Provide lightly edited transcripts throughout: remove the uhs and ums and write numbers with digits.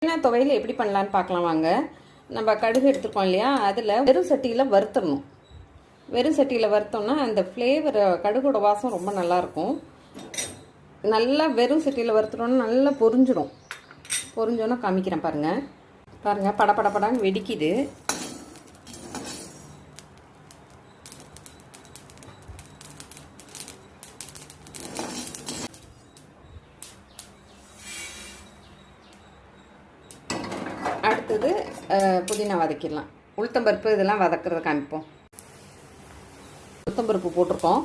புதினா துவையல் எப்படி பண்ணலான்னு பார்க்கலாம் வாங்க. நம்ம கடுகு எடுத்துருக்கோம் இல்லையா, அதில் வெறும் சட்டியில் வறுத்தணும். வெறும் சட்டியில் வறுத்தோம்னா அந்த ஃப்ளேவர் கடுகோட வாசம் ரொம்ப நல்லாயிருக்கும். நல்லா வெறும் சட்டியில் வறுத்துட்டோன்னா நல்லா பொரிஞ்சிடும். பொரிஞ்சோன்னா காமிக்கிறேன் பாருங்கள். பாருங்கள், படப்படப்படான்னு வெடிக்குது. அடுத்தது புதினா வதக்கிடலாம். உளுத்தம்பருப்பு இதெல்லாம் வதக்கிறத காமிப்போம். உளுத்தம்பருப்பு போட்டிருக்கோம்,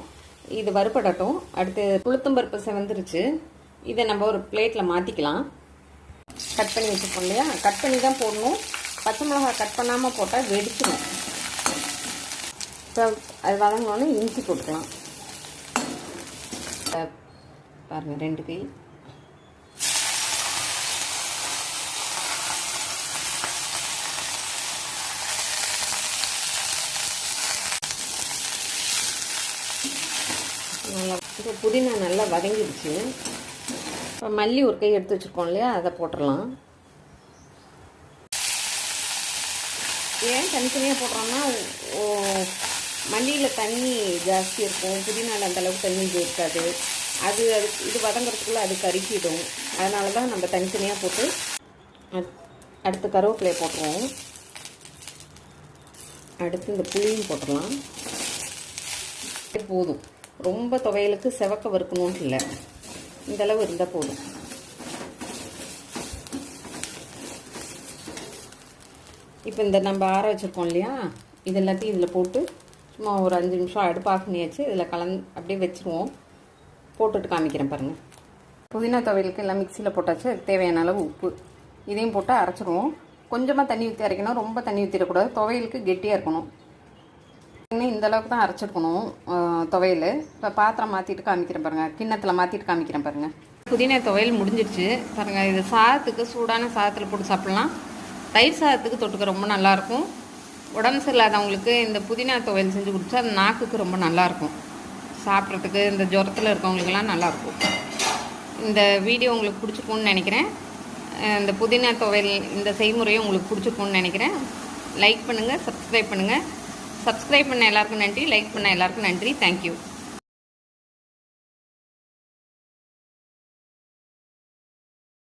இது வறுபடட்டும். அடுத்து உளுத்தம்பருப்பு செவந்துருச்சு. இதை நம்ம ஒரு பிளேட்டில் மாற்றிக்கலாம். கட் பண்ணி வச்சுருக்கோம் இல்லையா, கட் பண்ணி தான் போடணும். பச்சை மிளகாய் கட் பண்ணாமல் போட்டால் வெடிச்சிடும். இப்போ அது வதங்கினோன்னே இஞ்சி போட்டுக்கலாம். பாருங்கள், 2 கை. நல்லா இப்போ புதினா நல்லா வதங்கிடுச்சு. இப்போ மல்லி ஒரு கை எடுத்து வச்சுருக்கோம் இல்லையா, அதை போட்டுடலாம். ஏன் தனித்தனியாக போடுறோம்னா, மல்லியில் தண்ணி ஜாஸ்தி இருக்கும், புதினாவில் அந்தளவுக்கு தண்ணி இருக்காது. அது இது வதங்கிறதுக்குள்ளே அது கருக்கிடும். அதனால தான் நம்ம தனித்தனியாக போட்டு அடுத்து கருவேப்பிலையை போட்டுருவோம். அடுத்து இந்த புளியும் போட்டுடலாம். போதும், ரொம்ப துவையலுக்கு செவக்க வறுக்கணும்னு இல்லை, இந்தளவு இருந்தால் போதும். இப்போ இந்த நம்ம ஆற வச்சுருக்கோம் இல்லையா, இது எல்லாத்தையும் இதில் போட்டு சும்மா ஒரு 5 நிமிஷம் அடுப்பு ஆஃப் பண்ணியாச்சு. இதில் அப்படியே வச்சுருவோம். போட்டுட்டு காமிக்கிறேன் பாருங்கள். புதினா துவையலுக்கு எல்லாம் மிக்சியில் போட்டாச்சு. தேவையான அளவு உப்பு இதையும் போட்டு அரைச்சிடுவோம். கொஞ்சமாக தண்ணி ஊற்றி அரைக்கணும், ரொம்ப தண்ணி ஊற்றிடக்கூடாது. துவையலுக்கு கெட்டியாக இருக்கணும். இந்த அளவுக்கு தான் அரைச்சிருக்கணும் துவையல். இப்போ பாத்திரம் மாற்றிட்டு காமிக்கிறேன் பாருங்கள். கிண்ணத்தில் மாற்றிட்டு காமிக்கிறேன் பாருங்கள். புதினா துவையல் முடிஞ்சிடுச்சு பாருங்கள். இது சாதத்துக்கு, சூடான சாதத்தில் போட்டு சாப்பிட்லாம். தயிர் சாதத்துக்கு தொட்டுக்க ரொம்ப நல்லாயிருக்கும். உடம்பு சரியில்லாதவங்களுக்கு இந்த புதினா துவையல் செஞ்சு குடித்தா அது நாக்குக்கு ரொம்ப நல்லாயிருக்கும். சாப்பிட்றதுக்கு இந்த ஜுரத்தில் இருக்கவங்களுக்கெல்லாம் நல்லாயிருக்கும். இந்த வீடியோ உங்களுக்கு பிடிச்சிருக்கும்னு நினைக்கிறேன். இந்த புதினா துவையல் இந்த செய்முறையும் உங்களுக்கு பிடிச்சிருக்கும்னு நினைக்கிறேன். லைக் பண்ணுங்கள், சப்ஸ்கிரைப் பண்ணுங்கள். சப்ஸ்கிரைப் பண்ண எல்லாருக்கும் நன்றி, லைக் பண்ண எல்லாருக்கும் நன்றி. தேங்க்யூ.